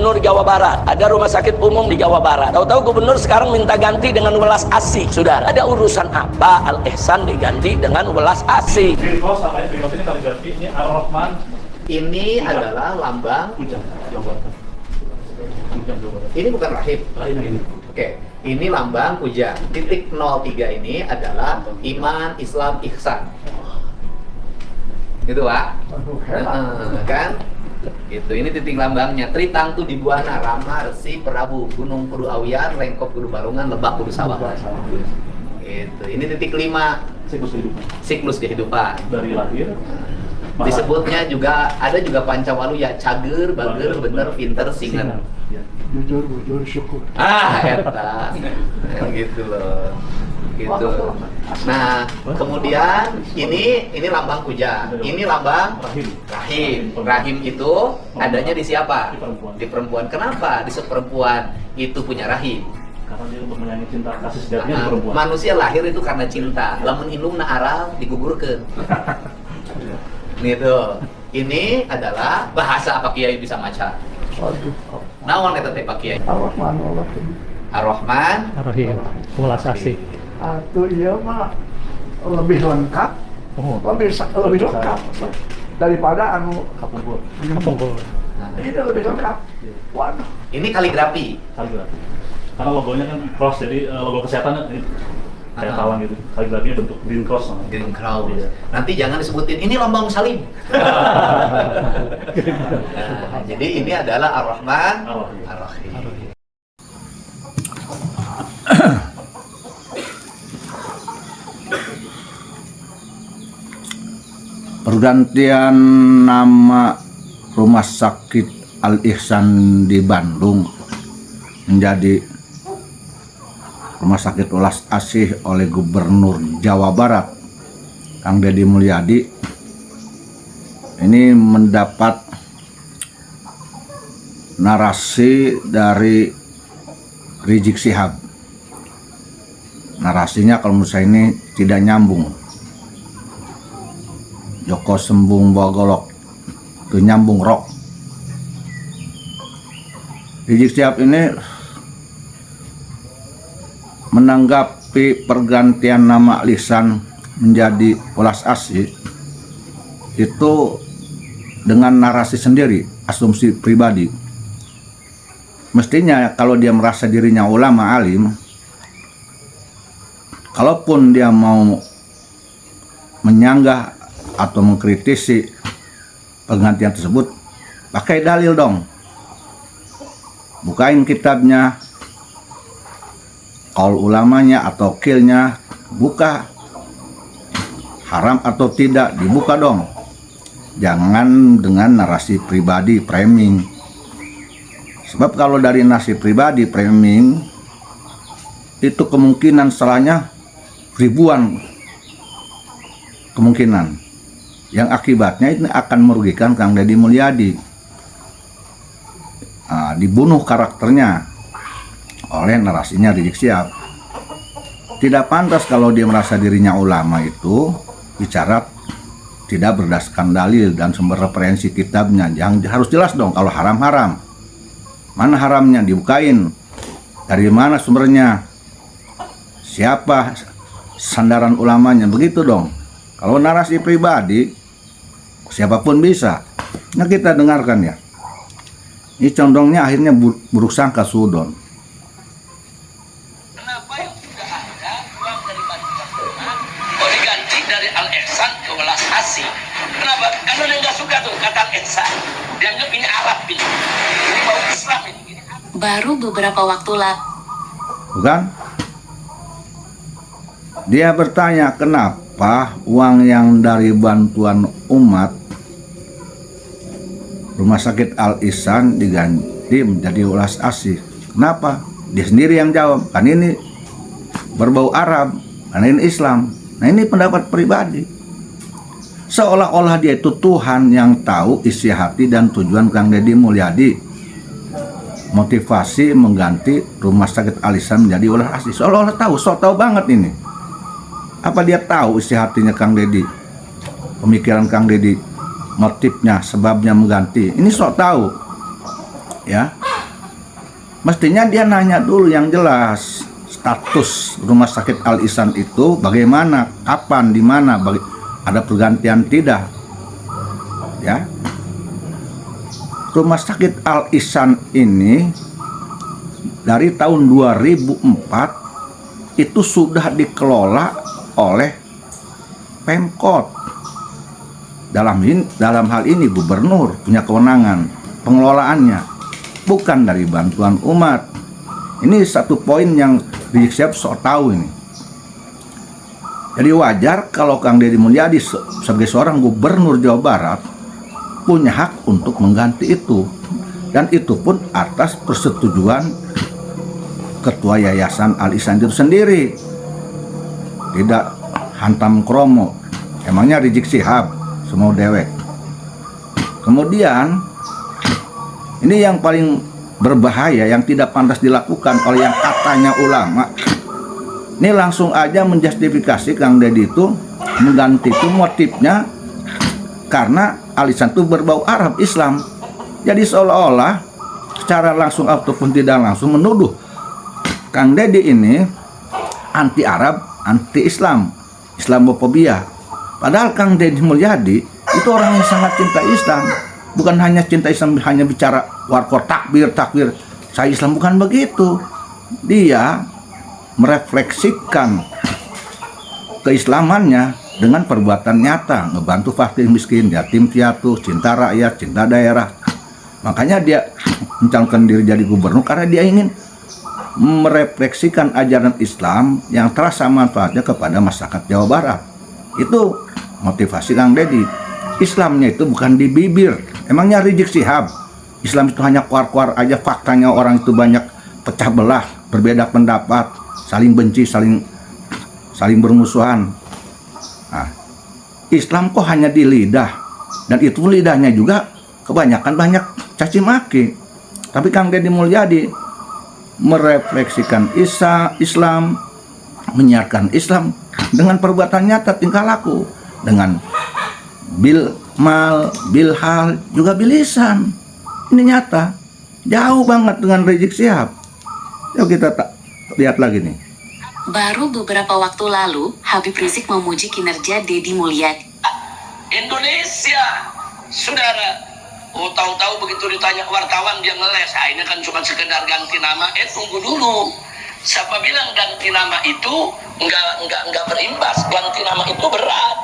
gubernur Jawa Barat, ada rumah sakit umum di Jawa Barat. Tahu-tahu gubernur sekarang minta ganti dengan welas asih. Sudah ada urusan apa Al Ihsan diganti dengan welas asih? Ini kaligrafi, ini Ar-Rahman. Ini adalah lambang. Ini bukan rahim. Oke, ini lambang puja. Titik 03 ini adalah iman, Islam, ihsan. Gitu, Pak? Kan? Gitu. Ini titik lambangnya. Tritangtu di Buana, Rama, Resi, Prabu, Gunung Kudu Awian, Lengkop Kudu Balungan, Lebak Kudu Sawah. Gitu. Ini titik 5 siklus kehidupan. Dari lahir. Disebutnya juga ada juga Pancawalu ya, cager, bager, bener, pinter, singan. Jujur, bujur, syukur. Eta. Gitu loh. Gitu. Nah, kemudian ini lambang puja. Ini lambang rahim. Rahim itu adanya di siapa? Di perempuan. Kenapa di perempuan itu punya rahim? Karena dia untuk menyanyi cinta kasih sejatinya di perempuan. Manusia lahir itu karena cinta. Lamun indung na aral digugurkeun. Gitu. Ini adalah bahasa apa Kiai bisa maca? Waduh. Naon eta teh Pak Kiai? Ar-Rahman Ar-Rahim. Ar-Rahman Ar-Rahim, welas asih. Atau iya mah lebih lengkap, lebih lengkap daripada anu Kapungkur. ini lebih lengkap. Waduh. Ini kaligrafi. Kaligrafi. Karena logonya kan cross, jadi logo kesehatan ini kayak talang gitu. Kaligrafinya bentuk green cross. Green Cross. Iya. Nanti jangan disebutin ini lambang salim. Nah, jadi ini adalah Ar-Rahman Ar-Rahim. Pergantian nama Rumah Sakit Al Ihsan di Bandung menjadi Rumah Sakit Welas Asih oleh Gubernur Jawa Barat Kang Deddy Mulyadi ini mendapat narasi dari Rizik Syihab. Narasinya kalau menurut saya ini tidak nyambung. Joko sembung bawa golok itu nyambung rok. Rizik Syihab ini menanggapi pergantian nama Al Ihsan menjadi Welas Asih itu dengan narasi sendiri, asumsi pribadi. Mestinya kalau dia merasa dirinya ulama alim, kalaupun dia mau menyanggah atau mengkritisi penggantian tersebut, pakai dalil dong. Bukain kitabnya, kaul ulamanya atau kilnya, buka. Haram atau tidak, dibuka dong. Jangan dengan narasi pribadi, framing. Sebab kalau dari narasi pribadi, framing, itu kemungkinan salahnya ribuan kemungkinan. Yang akibatnya ini akan merugikan Kang Deddy Mulyadi. Dibunuh karakternya oleh narasinya Rizik Syihab. Tidak pantas kalau dia merasa dirinya ulama itu bicara tidak berdasarkan dalil dan sumber referensi kitabnya. Yang harus jelas dong kalau haram-haram. Mana haramnya, dibukain. Dari mana sumbernya? Siapa sandaran ulamanya? Begitu dong. Kalau narasi pribadi, siapapun bisa. Nah kita dengarkan ya. Ini condongnya akhirnya buruk sangka sudon. Kenapa yang sudah ada uang dari Bantuan Rumah kok diganti dari Al Ihsan ke Welas Asih? Kenapa? Karena dia nggak suka tuh kata Al Ihsan. Dianggap ini Arab ini. Ini bau Islam ini. Baru beberapa waktu lalu. Bukan? Dia bertanya kenapa uang yang dari bantuan umat Rumah Sakit Al Ihsan diganti menjadi Welas Asih. Kenapa? Dia sendiri yang jawab. Kan ini berbau Arab, karena ini Islam. Nah ini pendapat pribadi. Seolah-olah dia itu Tuhan yang tahu isi hati dan tujuan Kang Deddy Mulyadi. Motivasi mengganti Rumah Sakit Al Ihsan menjadi Welas Asih. Seolah-olah tahu, tahu banget ini. Apa dia tahu isi hatinya Kang Deddy? Pemikiran Kang Deddy, motifnya, sebabnya mengganti. Ini sok tahu. Ya. mestinya dia nanya dulu yang jelas status rumah sakit Al Ihsan itu bagaimana, kapan, di mana, ada pergantian tidak, ya. Rumah sakit Al Ihsan ini dari tahun 2004 itu sudah dikelola oleh Pemkot. Dalam hal ini gubernur punya kewenangan pengelolaannya, bukan dari bantuan umat. Ini satu poin yang Rizik Syihab sok tahu ini. Jadi wajar kalau Kang Deddy Mulyadi sebagai seorang gubernur Jawa Barat punya hak untuk mengganti itu, dan itu pun atas persetujuan ketua Yayasan Al Ihsan itu sendiri, tidak hantam kromo. Emangnya Rizik Syihab semua dewek. Kemudian ini yang paling berbahaya, yang tidak pantas dilakukan oleh yang katanya ulama. Ini langsung aja menjustifikasi Kang Deddy itu mengganti itu motifnya karena Al Ihsan itu berbau Arab Islam. Jadi seolah-olah secara langsung ataupun tidak langsung menuduh Kang Deddy ini anti Arab, anti Islam, Islamofobia. Padahal Kang Deddy Mulyadi itu orang yang sangat cinta Islam. Bukan hanya cinta Islam, hanya bicara warkor takbir, saya Islam, bukan begitu. Dia merefleksikan keislamannya dengan perbuatan nyata, ngebantu fakir miskin, yatim piatu, cinta rakyat, cinta daerah. Makanya dia mencalonkan diri jadi gubernur karena dia ingin merefleksikan ajaran Islam yang terasa manfaatnya kepada masyarakat Jawa Barat. Itu motivasi Kang Deddy. Islamnya itu bukan di bibir. Emangnya Rizik Syihab Islam itu hanya kuar-kuar aja, faktanya orang itu banyak pecah belah, berbeda pendapat, saling benci, saling bermusuhan. Nah, Islam kok hanya di lidah, dan itu lidahnya juga kebanyakan banyak caci maki. Tapi Kang Deddy Mulyadi merefleksikan Islam, menyiarkan Islam dengan perbuatan nyata, tingkah laku, dengan bil mal, bil hal, juga bilisan. Ini nyata, jauh banget dengan Rizik Syihab. Yuk kita lihat lagi nih. Baru beberapa waktu lalu, Habib Rizik memuji kinerja Deddy Mulyadi. Indonesia, saudara, tahu-tahu begitu ditanya wartawan dia ngeles. Ini kan cuma sekedar ganti nama. Tunggu dulu. Siapa bilang ganti nama itu nggak berimbas? Ganti nama itu berat,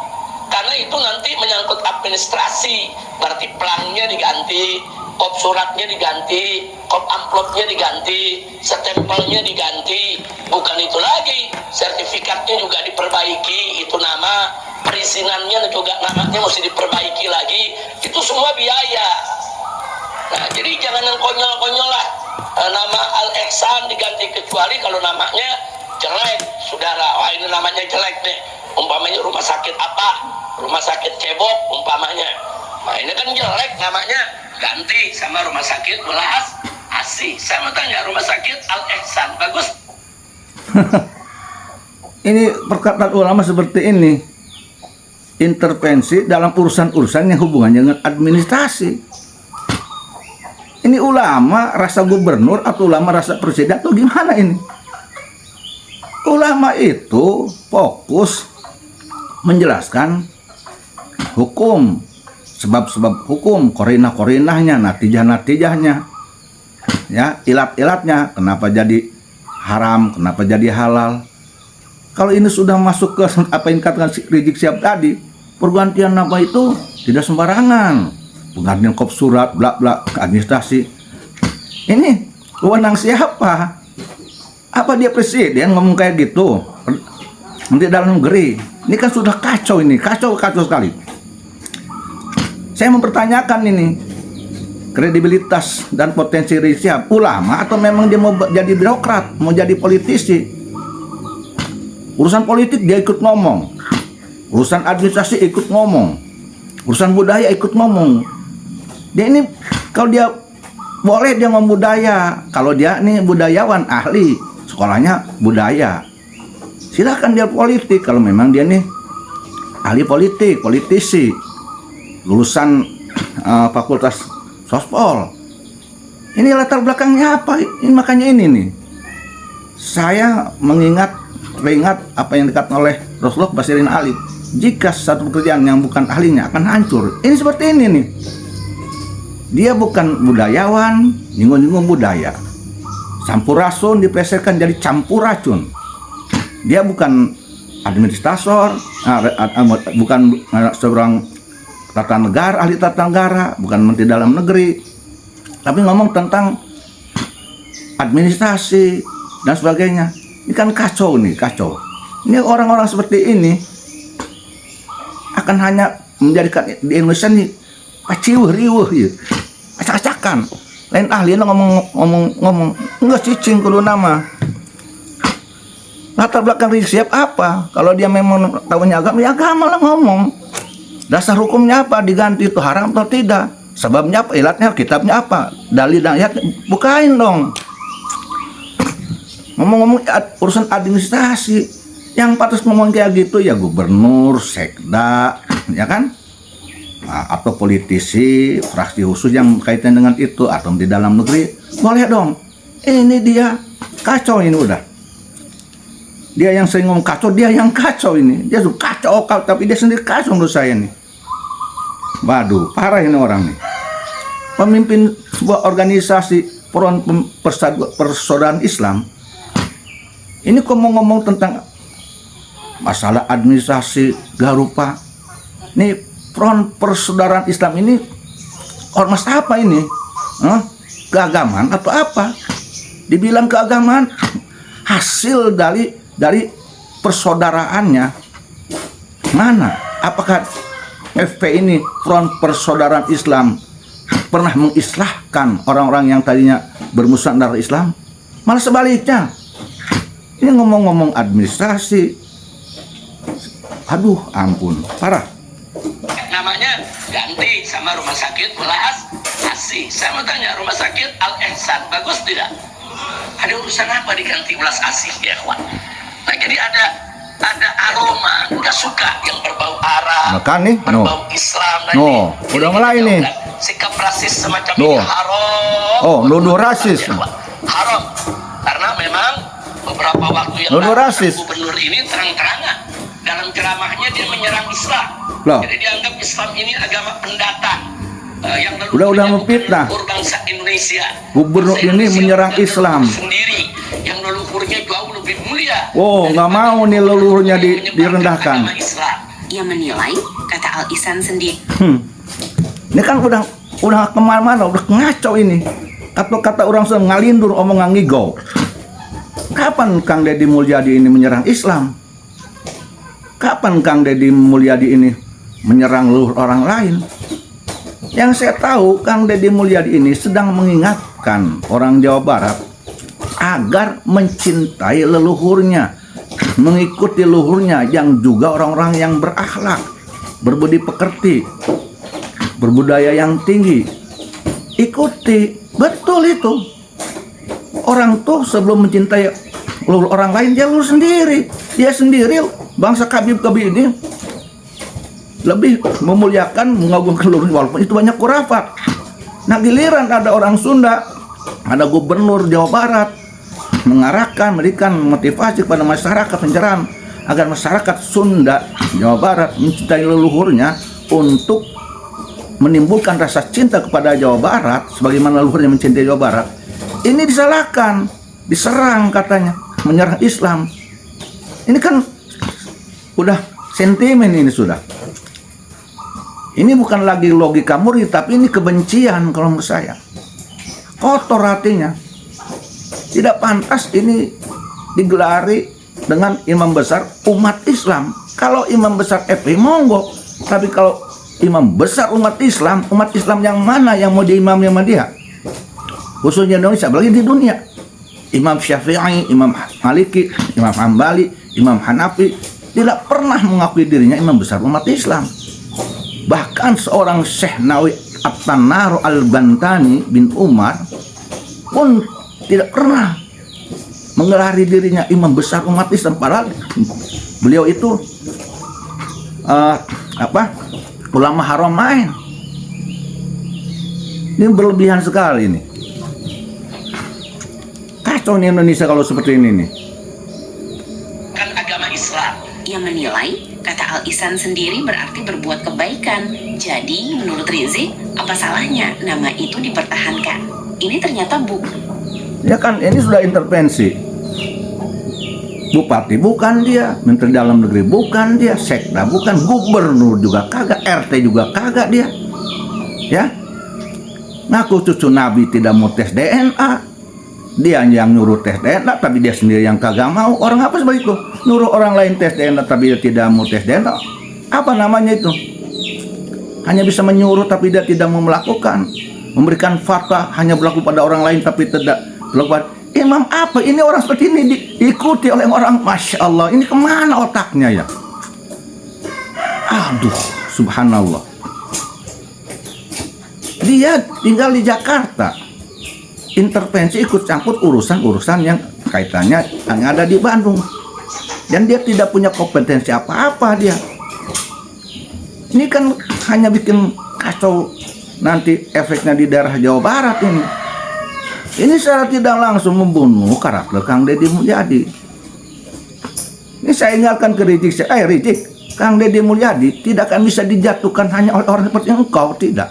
karena itu nanti menyangkut administrasi. Berarti pelangnya diganti, kop suratnya diganti, kop amplopnya diganti, stempelnya diganti. Bukan itu lagi, sertifikatnya juga diperbaiki, itu nama, perizinannya juga namanya mesti diperbaiki lagi. Itu semua biaya. Nah, jadi jangan yang konyol-konyol lah. Nama Al Ihsan diganti, kecuali kalau namanya jelek, saudara. Wah, ini namanya jelek nih. Umpamanya rumah sakit apa? Rumah sakit cebok umpamanya. Nah, ini kan jelek namanya, ganti sama rumah sakit Welas Asih. Saya mau tanya, rumah sakit Al Ihsan bagus? Ini perkataan ulama seperti ini, intervensi dalam urusan-urusan yang hubungannya dengan administrasi. Ini ulama rasa gubernur atau ulama rasa presiden atau gimana ini? Ulama itu fokus menjelaskan hukum, sebab-sebab hukum, korinah-korinahnya, natijah-natijahnya, ya, ilat-ilatnya, kenapa jadi haram, kenapa jadi halal. Kalau ini sudah masuk ke apa yang dikatakan Rizik Syihab tadi, pergantian nama itu tidak sembarangan. Penggantian kop surat, bla bla, administrasi. Ini wewenang siapa? Apa dia presiden ngomong kayak gitu? Menteri Dalam Negeri. Ini kan sudah kacau ini, kacau sekali. Saya mempertanyakan ini kredibilitas dan potensi Rizik Syihab, ulama atau memang dia mau jadi birokrat, mau jadi politisi. Urusan politik dia ikut ngomong, urusan administrasi ikut ngomong, urusan budaya ikut ngomong. Dia ini kalau dia boleh dia ngomong budaya, kalau dia nih budayawan ahli, sekolahnya budaya, silakan dia politik kalau memang dia nih ahli politik, politisi, lulusan fakultas sospol. Ini latar belakangnya apa? Ini makanya ini nih. Saya teringat apa yang dikatakan oleh Rasulullah Basirin Ali. Jika satu pekerjaan yang bukan ahlinya akan hancur. Ini seperti ini nih. Dia bukan budayawan, nyinggung-nyinggung budaya. Sampurasun diplesetkan jadi campuracun. Dia bukan administrator, bukan seorang tata negara, ahli tata negara, bukan menteri dalam negeri. Tapi ngomong tentang administrasi dan sebagainya. Ini kan kacau nih, kacau. Ini orang-orang seperti ini akan hanya menjadikan di Indonesia nih paciuh riuh ya. Acak-acakan. Lain ahli ngomong enggak cicing kudu nama. Latar belakang Rizik Syihab apa? Kalau dia memang tahunya agama, ya agama lah ngomong. Dasar hukumnya apa? Diganti itu haram atau tidak? Sebabnya apa? Ilatnya, kitabnya apa? Dalil dan ayat bukain dong. Ngomong-ngomong urusan administrasi, yang patut ngomong kayak gitu ya gubernur, sekda, ya kan? Nah, atau politisi, fraksi khusus yang kaitan dengan itu, atau di dalam negeri, boleh dong. Ini dia kacau ini udah. Dia yang sering ngomong kacau, dia yang kacau ini. Dia sudah kacau, tapi dia sendiri kacau menurut saya nih. Waduh, parah ini orang nih. Pemimpin sebuah organisasi Front Persaudaraan Islam, ini kok mau ngomong tentang masalah administrasi garupa. Nih Front Persaudaraan Islam ini ormas apa ini? Keagamaan atau apa? Dibilang keagamaan, hasil dari persaudaraannya mana? Apakah FP ini Front Persaudaraan Islam pernah mengislahkan orang-orang yang tadinya bermusuhan dengan Islam? Malah sebaliknya. Ini ngomong-ngomong administrasi. Aduh, ampun, parah. Namanya ganti sama rumah sakit Welas Asih. Saya mau tanya, rumah sakit Al Ihsan bagus tidak? Ada urusan apa diganti Welas Asih ya kawan? Nah jadi ada aroma, nggak suka yang berbau Arab, Makan nih, berbau Islam. Nah, no, ini udah mulai kita nih. jauhkan. Sikap rasis semacam No. ini haram. Oh, nuduh rasis. Ya, kawan. Haram, karena memang beberapa waktu yang Nuduh lalu rasis. gubernur ini terang-terangan dalam ceramahnya dia menyerang Islam. Loh. Jadi dianggap Islam ini agama pendatang. Yang Udah memfitnah. bangsa Indonesia. Gubernur Bangsa ini Indonesia menyerang punya Islam. leluhur sendiri yang leluhurnya jauh lebih mulia. Oh, nggak mau nih leluhurnya direndahkan. Agama Islam. Ia menilai, kata Al Ihsan sendiri, Ini kan udah kemana-mana, udah ngaco ini. Kata orang sudah ngalindur omongan ngigau. Kapan Kang Deddy Mulyadi ini menyerang Islam? Kapan Kang Deddy Mulyadi ini menyerang leluhur orang lain? Yang saya tahu, Kang Deddy Mulyadi ini sedang mengingatkan orang Jawa Barat agar mencintai leluhurnya, mengikuti leluhurnya yang juga orang-orang yang berakhlak, berbudi pekerti, berbudaya yang tinggi. Ikuti, betul itu. Orang tuh sebelum mencintai leluhur orang lain, dia leluhur sendiri. Dia sendiri, bangsa Kabib-Kabib ini lebih memuliakan, mengagungkan leluhur, walaupun itu banyak khurafat. Nah giliran ada orang Sunda, ada gubernur Jawa Barat mengarahkan, memberikan motivasi kepada masyarakat, pencerahan agar masyarakat Sunda Jawa Barat mencintai leluhurnya untuk menimbulkan rasa cinta kepada Jawa Barat sebagaimana leluhurnya mencintai Jawa Barat. Ini disalahkan, diserang katanya, menyerang Islam. Ini kan udah sentimen ini sudah. Ini bukan lagi logika murni, tapi ini kebencian kalau menurut saya. Kotor hatinya. Tidak pantas ini digelari dengan imam besar umat Islam. Kalau imam besar FPI monggo, tapi kalau imam besar umat Islam yang mana yang mau diimami sama dia? Khususnya Indonesia, apalagi di dunia. Imam Syafi'i, Imam Maliki, Imam Hambali, Imam Hanafi tidak pernah mengakui dirinya imam besar umat Islam. Bahkan seorang Syekh Nawawi At-Tannar Al-Bantani bin Umar pun tidak pernah menggelari dirinya imam besar umat Islam, padahal beliau itu ulama haramain. Ini berlebihan sekali ini. kacau nih Indonesia kalau seperti ini nih. Kan agama Islam. Ia menilai, kata Al-Ihsan sendiri berarti berbuat kebaikan. Jadi, menurut Rizik, apa salahnya nama itu dipertahankan? Ini ternyata Ya kan ini sudah intervensi. Bupati bukan dia, Menteri Dalam Negeri bukan dia, Sekda bukan, Gubernur juga kagak, RT juga kagak dia. Ya, ngaku cucu Nabi tidak mau tes DNA, dia yang nyuruh tes DNA tapi dia sendiri yang kagak mau. Orang apa seperti itu? Nyuruh orang lain tes DNA tapi dia tidak mau tes DNA. Apa namanya itu? Hanya bisa menyuruh tapi dia tidak mau melakukan. Memberikan fatwa hanya berlaku pada orang lain tapi tidak berlaku. Imam apa? Ini orang seperti ini diikuti oleh orang. Masya Allah, ini kemana otaknya ya? Aduh, subhanallah. Dia tinggal di Jakarta, intervensi ikut campur urusan-urusan yang kaitannya hanya ada di Bandung, dan dia tidak punya kompetensi apa-apa dia. Ini kan hanya bikin kacau nanti efeknya di daerah Jawa Barat ini. Ini secara tidak langsung membunuh karakter Kang Deddy Mulyadi. Ini saya ingatkan ke Rizik, Rizik, Kang Deddy Mulyadi tidak akan bisa dijatuhkan hanya oleh orang seperti engkau, tidak.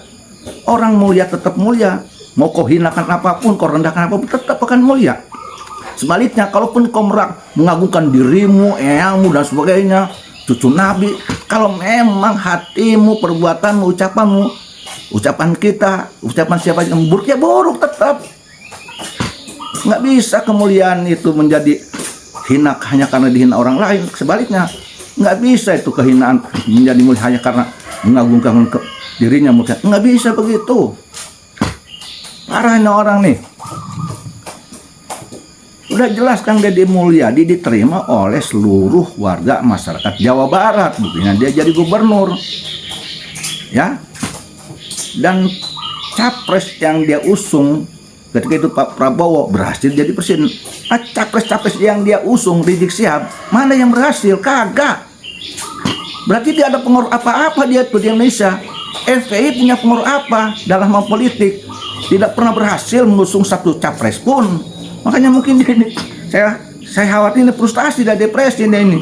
Orang mulia tetap mulia. Mau kau hinakan apapun, kau rendahkan apapun, tetap akan mulia. Sebaliknya, kalaupun kau mengagungkan dirimu, eyangmu dan sebagainya, cucu Nabi, kalau memang hatimu, perbuatanmu, ucapanmu, ucapan kita, ucapan siapa yang buruk, ya buruk tetap. Nggak bisa kemuliaan itu menjadi hina hanya karena dihina orang lain. Sebaliknya, nggak bisa itu kehinaan menjadi mulia hanya karena mengagungkan dirinya mulia. Nggak bisa begitu. Parahnya orang nih. Udah jelas Kang Deddy Mulyadi diterima oleh seluruh warga masyarakat Jawa Barat. Buktinya dia jadi gubernur. Ya. Dan capres yang dia usung ketika itu Pak Prabowo berhasil jadi presiden. Nah, capres-capres yang dia usung Rizik Syihab, mana yang berhasil? Kagak. Berarti dia ada pengaruh apa-apa dia tuh di Indonesia. FPI punya pengaruh apa dalam hal politik? Tidak pernah berhasil mengusung satu capres pun. Makanya mungkin ini saya khawatir ini frustasi dan depresi ini.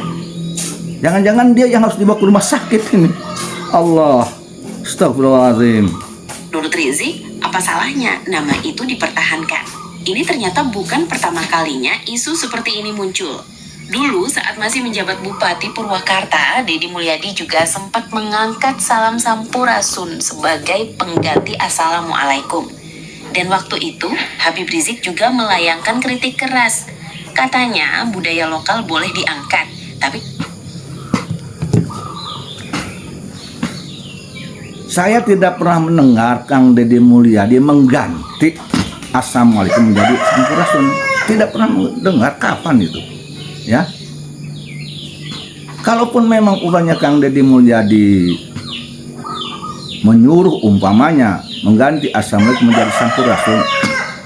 Jangan-jangan dia yang harus dibawa ke rumah sakit ini. Allah, astagfirullahaladzim. Menurut Rizik, apa salahnya nama itu dipertahankan? Ini ternyata bukan pertama kalinya isu seperti ini muncul. Dulu saat masih menjabat Bupati Purwakarta, Deddy Mulyadi juga sempat mengangkat salam sampurasun sebagai pengganti Assalamualaikum. Dan waktu itu, Habib Rizik juga melayangkan kritik keras. Katanya budaya lokal boleh diangkat, tapi saya tidak pernah mendengar Kang Deddy Mulyadi mengganti Assalamualaikum menjadi Sampurasun. Tidak pernah mendengar, kapan itu? Ya. Kalaupun memang upahnya Kang Deddy Mulyadi menyuruh umpamanya mengganti Assalamualaikum menjadi Sampurasun,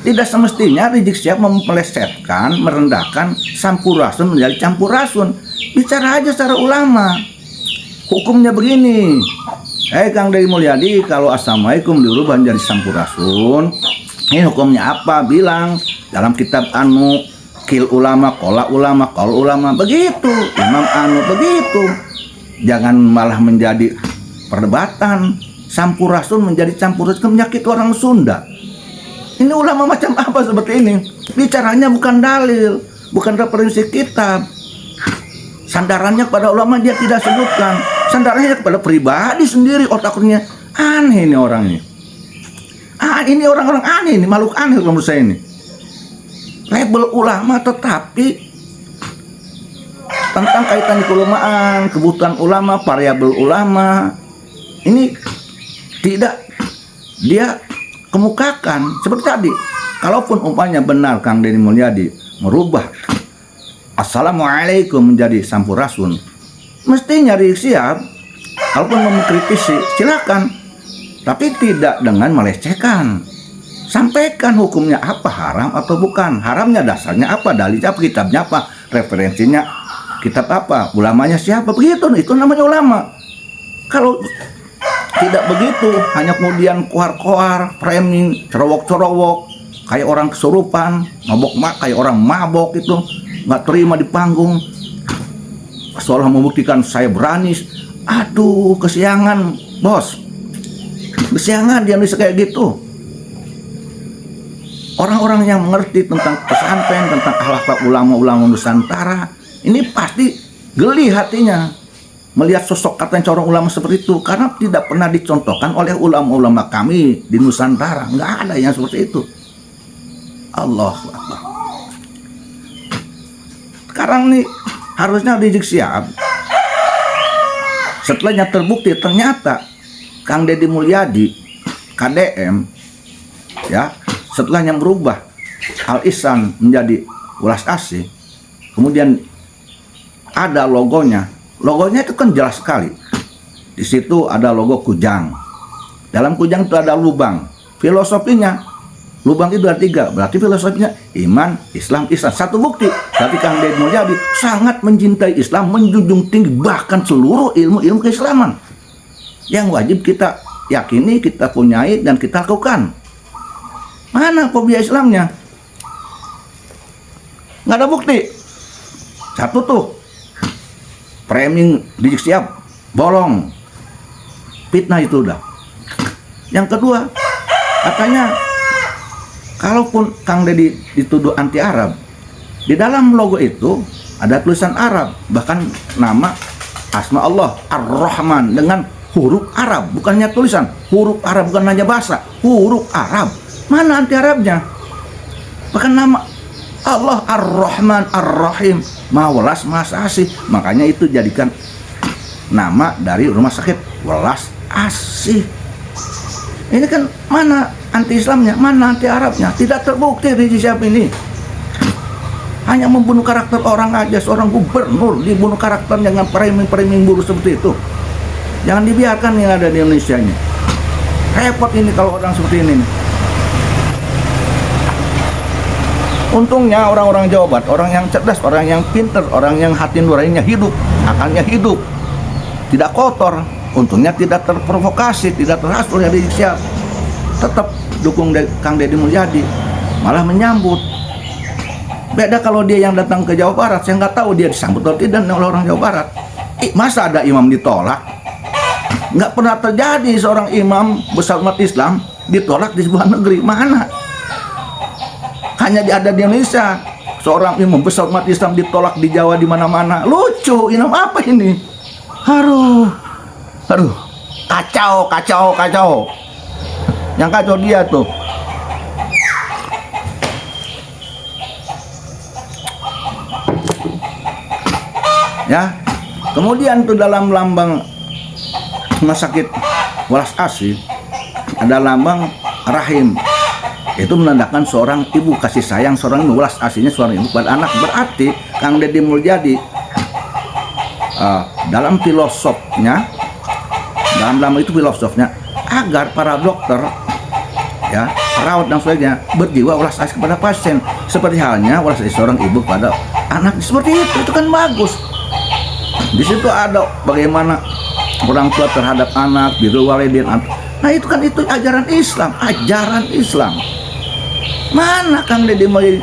tidak semestinya Rizik Syihab mempelesetkan, merendahkan Sampurasun menjadi Campurasun. Bicara aja secara ulama. Hukumnya begini. Kang Deddy Mulyadi, kalau Assalamualaikum dirubah menjadi Sampurasun, ini hukumnya apa? Bilang dalam kitab Kil Ulama, Kola Ulama, Kol Ulama, begitu. Imam begitu. Jangan malah menjadi perdebatan. Sampurasun menjadi Campurasun, menyakiti orang Sunda. Ini ulama macam apa seperti ini? Bicaranya bukan dalil, bukan referensi kitab. Sandarannya kepada ulama dia tidak sebutkan. Sandarannya kepada pribadi sendiri, otaknya aneh ini orang ini. Ini orang-orang aneh ini, makhluk aneh menurut saya ini. Label ulama tetapi tentang kaitan keulamaan, kebutuhan ulama, variabel ulama, ini tidak dia kemukakan. Seperti tadi, kalaupun umpamanya benar Kang Deddy Mulyadi merubah Assalamualaikum menjadi Sampurasun, mestinya Rizik Syihab kalaupun mengkritisi silakan, tapi tidak dengan melecehkan. Sampaikan hukumnya apa, haram atau bukan. Haramnya dasarnya apa, dalilnya apa, kitabnya apa, referensinya kitab apa, ulamanya siapa, begitu. Itu namanya ulama. Kalau tidak begitu, hanya kemudian koar-koar, framing, cerowok-cerowok, kayak orang kesurupan, kayak orang mabok itu, nggak terima di panggung, seolah membuktikan saya berani. Aduh, kesiangan bos, kesiangan dia bisa kayak gitu. Orang-orang yang mengerti tentang pesantren, tentang akhlak ulama-ulama Nusantara, ini pasti geli hatinya melihat sosok katanya seorang ulama seperti itu, karena tidak pernah dicontohkan oleh ulama-ulama kami di Nusantara. Nggak ada yang seperti itu. Allahu Akbar. Sekarang nih harusnya Rizik Syihab, setelahnya terbukti ternyata Kang Deddy Mulyadi KDM, ya, setelahnya berubah Al Ihsan menjadi Welas Asih, kemudian ada logonya. Logonya itu kan jelas sekali. Di situ ada logo kujang. Dalam kujang itu ada lubang. Filosofinya, lubang itu ada 3. Berarti filosofinya iman, Islam, ihsan. Satu bukti. Berarti Kang Deddy Mulyadi sangat mencintai Islam, menjunjung tinggi bahkan seluruh ilmu-ilmu keislaman yang wajib kita yakini, kita punyai, dan kita lakukan. Mana fobia Islamnya? Nggak ada bukti. Satu tuh, framing Rizik Syihab bolong, fitnah itu udah. Yang kedua, katanya kalaupun Kang Deddy dituduh anti Arab, di dalam logo itu ada tulisan Arab, bahkan nama asma Allah Ar-Rahman dengan huruf Arab, bukannya tulisan huruf Arab, bukan hanya bahasa, huruf Arab. Mana anti Arabnya? Bahkan nama Allah Ar-Rahman Ar-Rahim, Maha Welas Maha Asih. Makanya itu jadikan nama dari rumah sakit, Welas Asih. Ini kan mana anti Islamnya, mana anti Arabnya? Tidak terbukti Rizik Syihab ini. Hanya membunuh karakter orang aja, seorang gubernur dibunuh karakter dengan framing buruk seperti itu. Jangan dibiarkan yang ada di Indonesia ini. Repot ini kalau orang seperti ini nih. Untungnya orang-orang Jawa Barat, orang yang cerdas, orang yang pintar, orang yang hati nuraninya hidup, akalnya hidup, tidak kotor. Untungnya tidak terprovokasi, tidak terhasut oleh Rizik Syihab. Tetap dukung Kang Deddy Mulyadi, malah menyambut. Beda kalau dia yang datang ke Jawa Barat, saya nggak tahu dia disambut atau tidak oleh orang Jawa Barat. Masa ada imam ditolak? Nggak pernah terjadi seorang imam besar umat Islam ditolak di sebuah negeri. Mana? Hanya ada di Indonesia seorang imam besar umat Islam ditolak di Jawa, di mana-mana. Lucu, imam apa ini? Aduh, kacau. Yang kacau dia tuh. Ya, kemudian tuh dalam lambang rumah sakit Welas Asih ada lambang rahim. Itu menandakan seorang ibu kasih sayang, seorang ibu Welas Asihnya seorang ibu pada anak. Berarti Kang Deddy Mulyadi dalam filosofnya, dalam lambang itu filosofnya agar para dokter, ya, perawat dan sebagainya berjiwa Welas Asih kepada pasien, seperti halnya Welas Asih seorang ibu pada anak. Seperti itu kan bagus. Di situ ada bagaimana orang tua terhadap anak, birrul walidain. Nah itu kan itu ajaran Islam. Mana Kang Deddy Mulyadi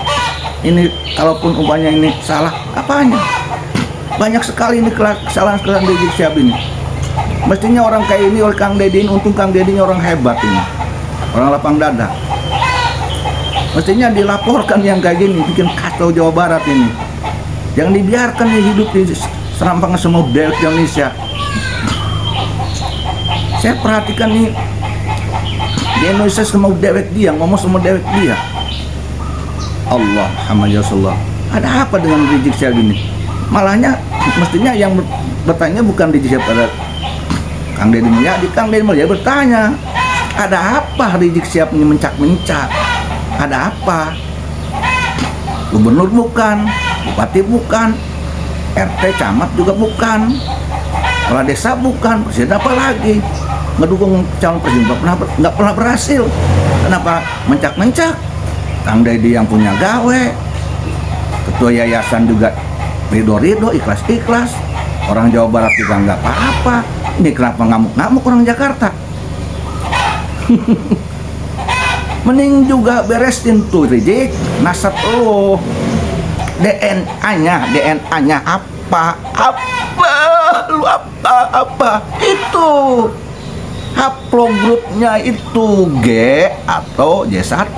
ini, kalaupun umpamanya ini salah, apanya? Banyak sekali ini kesalahan-kesalahan Rizik Syihab ini. Mestinya orang kayak ini oleh Kang Deddy ini, untung Kang Deddy orang hebat ini, orang lapang dada. Mestinya dilaporkan yang kayak gini, bikin kacau Jawa Barat ini. Jangan dibiarkan dia hidup di serampangan semua dewek Indonesia. Saya perhatikan nih, di Indonesia semua dewek dia, ngomong semua dewek dia. Allah, Alhamdulillah. Ada apa dengan Rizik Syihab ini? Malahnya, mestinya yang bertanya bukan Rizik Syihab pada Kang Deddy Mulyadi. Kang Deddy Mulyadi bertanya, ada apa Rizik Syihab ini mencak-mencak? Ada apa? Gubernur bukan, bupati bukan, RT camat juga bukan, kepala desa bukan, presiden apa lagi? Ngedukung calon presiden nggak pernah berhasil. Kenapa mencak-mencak? Kang Deddy yang punya gawe, ketua yayasan juga ridho, ikhlas. Orang Jawa Barat juga nggak apa-apa. Ini kenapa ngamuk-ngamuk orang Jakarta? Mending juga beresin tuh Rizik, nasab lu. DNA-nya apa? Lu apa? Itu haplogrupnya itu G atau J1.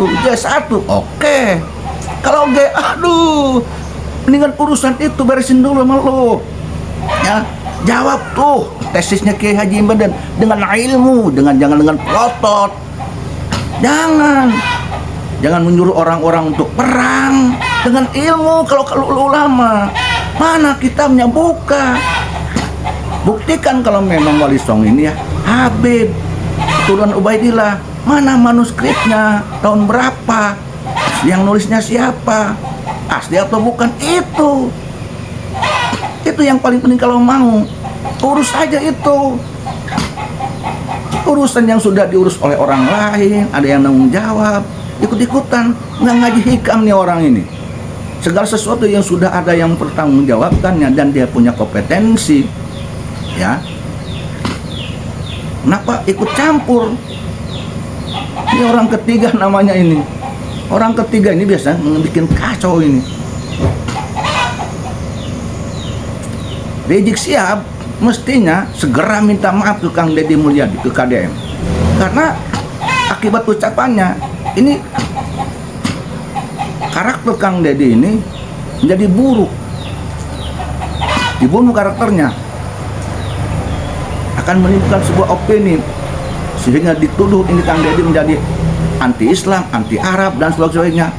Oke. Kalau G, aduh, mendingan urusan itu beresin dulu sama lu. Ya, jawab tuh tesisnya Kiai Haji Imadan dengan ilmu, jangan dengan pelotot. Jangan menyuruh orang-orang untuk perang dengan ilmu. Kalau ulama, mana kitabnya, buka. Buktikan kalau memang Wali Songo ini ya Habib keturunan Ubaidillah, mana manuskripnya, tahun berapa, yang nulisnya siapa, asli atau bukan. Itu yang paling penting. Kalau mau urus aja itu. Urusan yang sudah diurus oleh orang lain, ada yang tanggung jawab, ikut-ikutan, nggak ngaji hikam nih orang ini. Segala sesuatu yang sudah ada yang bertanggungjawabkannya dan dia punya kompetensi, ya. Kenapa ikut campur? Ini orang ketiga namanya ini. Orang ketiga ini biasa bikin kacau ini. Rizik Syihab mestinya segera minta maaf ke Kang Deddy Mulyadi, ke KDM, karena akibat ucapannya ini karakter Kang Deddy ini menjadi buruk, dibunuh karakternya, akan menimbulkan sebuah opini sehingga dituduh ini Kang Deddy menjadi anti-Islam, anti-Arab dan sebagainya.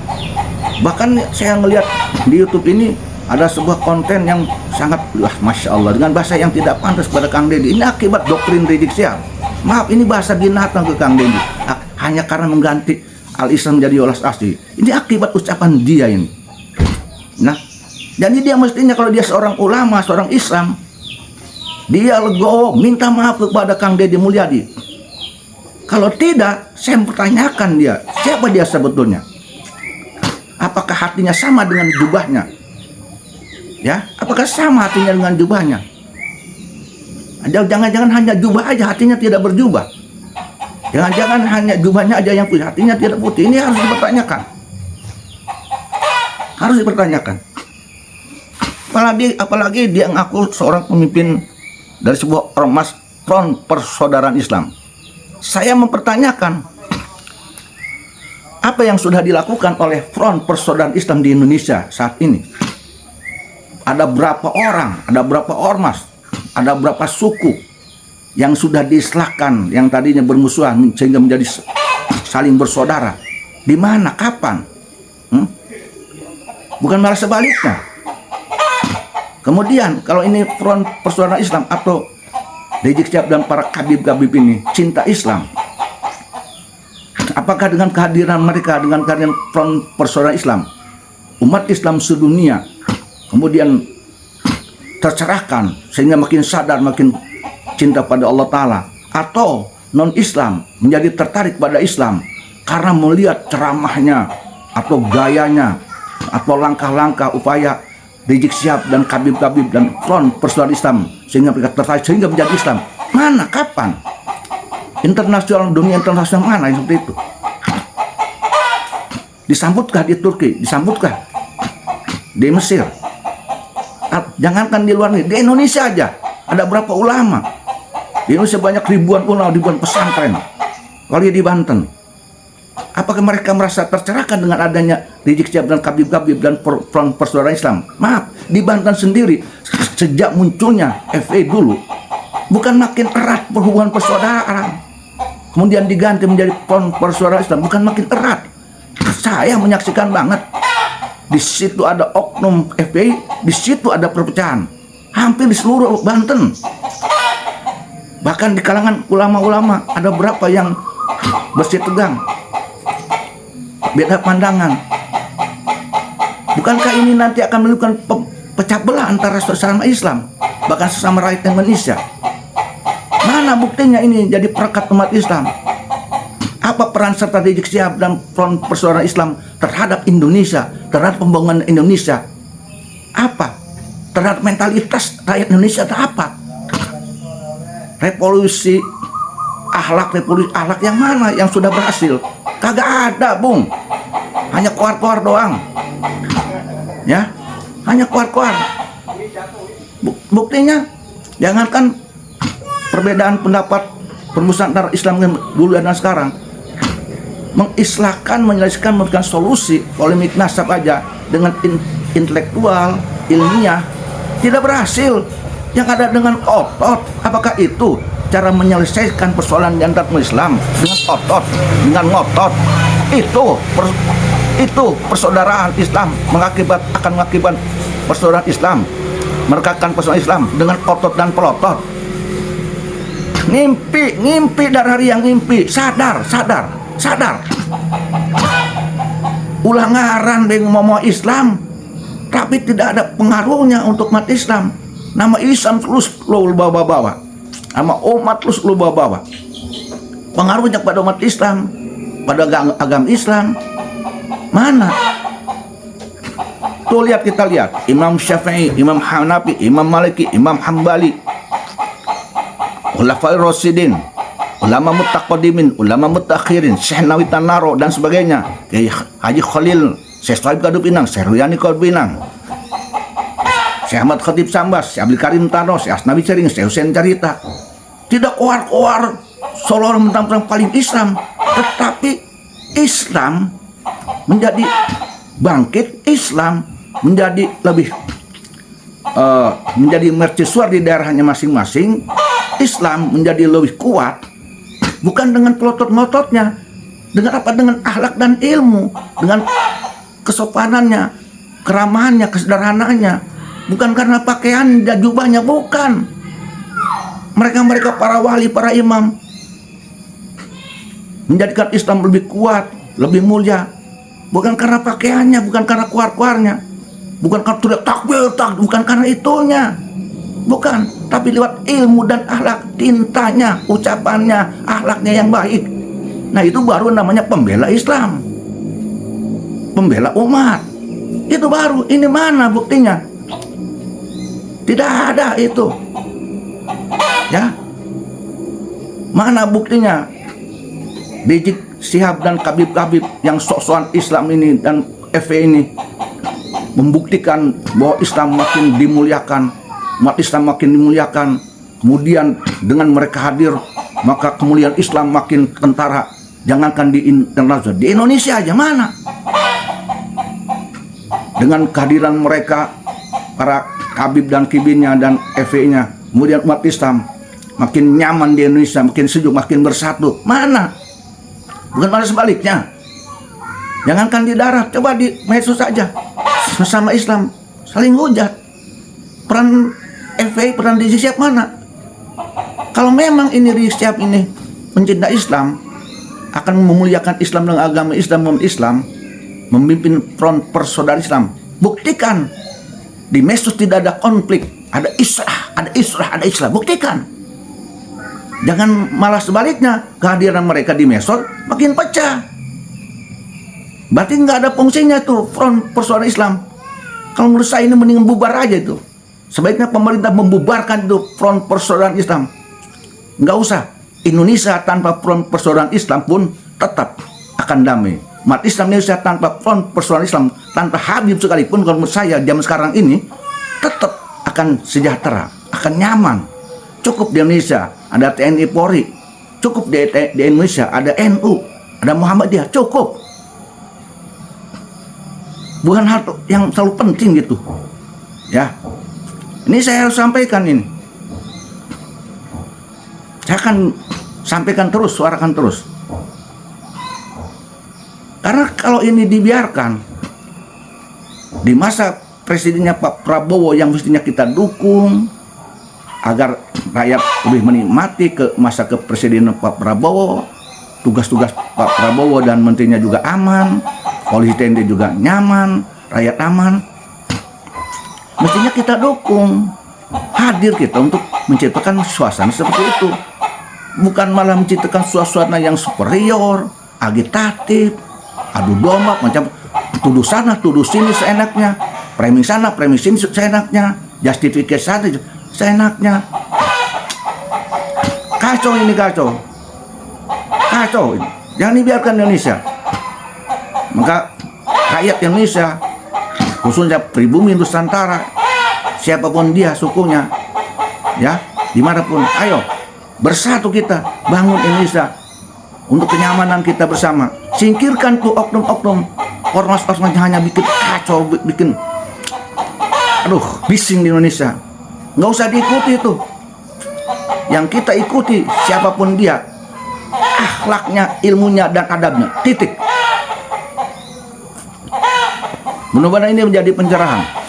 Bahkan saya ngelihat di YouTube ini ada sebuah konten yang sangat, wah, Masya Allah, dengan bahasa yang tidak pantas pada Kang Deddy. Ini akibat doktrin Rizik Syihab. Maaf, ini bahasa binatang ke Kang Deddy. Hanya karena mengganti al-Islam menjadi olas asli. Ini akibat ucapan dia ini. Nah, jadi dia mestinya kalau dia seorang ulama, seorang Islam, dia legowo, minta maaf kepada Kang Deddy Mulyadi. Kalau tidak, saya mempertanyakan dia, siapa dia sebetulnya? Apakah hatinya sama dengan jubahnya? Ya, apakah sama hatinya dengan jubahnya? Jangan-jangan hanya jubah aja, hatinya tidak berjubah. Jangan-jangan hanya jubahnya aja yang putih, hatinya tidak putih. Ini harus dipertanyakan. Apalagi dia ngaku seorang pemimpin dari sebuah ormas Front Persaudaraan Islam. Saya mempertanyakan apa yang sudah dilakukan oleh Front Persaudaraan Islam di Indonesia saat ini. Ada berapa orang, ada berapa ormas, ada berapa suku yang sudah diislahkan, yang tadinya bermusuhan sehingga menjadi saling bersaudara. Di mana, kapan? Bukan malah sebaliknya. Kemudian kalau ini Front Persaudaraan Islam atau Rizik Syihab dan para kabib-kabib ini cinta Islam, apakah dengan kehadiran mereka, dengan kehadiran Front Persaudaraan Islam, umat Islam sedunia kemudian tercerahkan sehingga makin sadar, makin cinta pada Allah Ta'ala, atau non-Islam menjadi tertarik pada Islam karena melihat ceramahnya atau gayanya atau langkah-langkah upaya Rizik Syihab dan kabib-kabib dan Front Persaudaraan Islam sehingga mereka tertarik, sehingga menjadi Islam. Mana, kapan? Internasional, dunia internasional mana yang seperti itu? Disambutkah di Turki? Disambutkah di Mesir? Jangankan di luar negeri, di Indonesia aja ada berapa ulama. Di Indonesia banyak ribuan ulama, ribuan pesantren. Kalau di Banten, apakah mereka merasa tercerahkan dengan adanya Rizik Syihab dan kabib-kabib dan Front Persaudaraan Islam? Maaf, di Banten sendiri sejak munculnya FPI dulu bukan makin erat perhubungan persaudaraan, kemudian diganti menjadi Front Persaudaraan Islam, bukan makin erat. Saya menyaksikan banget. Di situ ada oknum FPI, di situ ada perpecahan. Hampir di seluruh Banten. Bahkan di kalangan ulama-ulama ada berapa yang bersih tegang, beda pandangan. Bukankah ini nanti akan menimbulkan pecah belah antara sesama Islam, bahkan sesama rakyat Indonesia? Mana buktinya ini jadi perekat umat Islam? Apa peran serta Rizik Syihab dan Front Persaudaraan Islam terhadap Indonesia, terhadap pembangunan Indonesia? Apa? Terhadap mentalitas rakyat Indonesia atau apa? Revolusi akhlak yang mana yang sudah berhasil? Kagak ada, Bung. Hanya keluar-keluar doang. Ya, hanya keluar-keluar. Buktinya, jangankan perbedaan pendapat permusuhan antara Islam dulu dan sekarang, mengislahkan, menyelesaikan, memberikan solusi polemik nasab aja dengan intelektual, ilmiah, tidak berhasil. Yang ada dengan otot, apakah itu cara menyelesaikan persoalan di antara Islam dengan otot, dengan ngotot? Itu persaudaraan Islam akan mengakibat persaudaraan Islam, merekatkan persaudaraan Islam dengan otot dan pelotot. Ngimpi dari hari yang ngimpi, sadar. Ulah ngaran dengan ngomong Islam, tapi tidak ada pengaruhnya untuk umat Islam. Nama Islam terus lu bawa-bawa, nama umat terus lu bawa-bawa. Pengaruhnya pada umat Islam, pada agama Islam mana? Tuh kita lihat Imam Syafi'i, Imam Hanafi, Imam Maliki, Imam Hambali, Khulafaur Rasyidin, ulama mutaqaddimin, ulama mutakhirin, Syekh Nawawi Tanaro dan sebagainya, Haji Khalil, Syekh Saib Gaduh Pinang, Syekh Ruyani Gaduh Pinang, Syekh Ahmad Khatib Sambas, Syekh Abdul Karim Tano, Syekh Asnawi Cering, Syekh Hussein Carita. Tidak keluar-keluar seolah-olah mentang-mentang paling Islam, tetapi Islam menjadi bangkit, Islam menjadi lebih menjadi mercusuar di daerahnya masing-masing. Islam menjadi lebih kuat bukan dengan pelotot-melototnya, dengan apa? Dengan akhlak dan ilmu, dengan kesopanannya, keramahannya, kesederhanaannya, bukan karena pakaian dan jubahnya, bukan. Mereka para wali, para imam menjadikan Islam lebih kuat, lebih mulia, bukan karena pakaiannya, bukan karena keluar-keluarnya, bukan karena takbir, bukan karena itunya, bukan, tapi lewat ilmu dan akhlak, tintanya, ucapannya, akhlaknya yang baik. Nah, itu baru namanya pembela Islam, pembela umat. Itu baru. Ini mana buktinya? Tidak ada itu. Ya, mana buktinya? Rizik Syihab dan Kabib-Kabib yang sok-sokan Islam ini dan FPI ini membuktikan bahwa Islam makin dimuliakan, umat Islam makin dimuliakan. Kemudian dengan mereka hadir, maka kemuliaan Islam makin kentara. Jangankan di internasional, di Indonesia aja mana? Dengan kehadiran mereka, para Kabib dan Kibinnya dan FPI-nya, kemudian umat Islam makin nyaman di Indonesia, makin sejuk, makin bersatu. Mana? Bukan malah sebaliknya. Jangankan di darat, coba di medsos saja. Sesama Islam saling hujat. Peran FPI, peran Rizik Syihab mana? Kalau memang ini Rizik Syihab ini mencintai Islam, akan memuliakan Islam dan agama Islam, memimpin front persaudaraan Islam, buktikan. Di medsos tidak ada konflik, ada islah, buktikan. Jangan malah sebaliknya, kehadiran mereka di medsos makin pecah. Berarti nggak ada fungsinya tuh front persaudaraan Islam. Kalau menurut saya ini mending bubar aja itu. Sebaiknya pemerintah membubarkan itu front persaudaraan Islam. Nggak usah. Indonesia tanpa front persaudaraan Islam pun tetap akan damai. Umat Islam Indonesia tanpa front persaudaraan Islam, tanpa Habib sekalipun, kalau menurut saya zaman sekarang ini tetap akan sejahtera, akan nyaman. Cukup di Indonesia ada TNI Polri, cukup di Indonesia ada NU, ada Muhammadiyah, cukup. Bukan hal yang selalu penting gitu. Ya, ini saya harus sampaikan ini. Saya akan sampaikan terus, suarakan terus. Karena kalau ini dibiarkan di masa presidennya Pak Prabowo yang mestinya kita dukung agar rakyat lebih menikmati ke masa kepresidenan Pak Prabowo, tugas-tugas Pak Prabowo dan menterinya juga aman, polisi TNI juga nyaman, rakyat aman. Mestinya kita dukung, hadir kita untuk menciptakan suasana seperti itu. Bukan malah menciptakan suasana yang superior, agitatif, adu domba, macam tuduh sana, tuduh sini seenaknya, framing sana, framing sini seenaknya, justifikasi sana seenaknya. Kacau ini, kacau. Jangan dibiarkan Indonesia. Maka rakyat Indonesia, khususnya pribumi Nusantara, siapapun dia sukunya, ya, dimanapun, ayo bersatu kita bangun Indonesia untuk kenyamanan kita bersama. Singkirkan tuh oknum-oknum, ormas-ormas yang hanya bikin kacau, bikin bising di Indonesia. Nggak usah diikuti itu. Yang kita ikuti siapapun dia, akhlaknya, ilmunya, dan adabnya, titik. Mudah-mudahan ini menjadi pencerahan.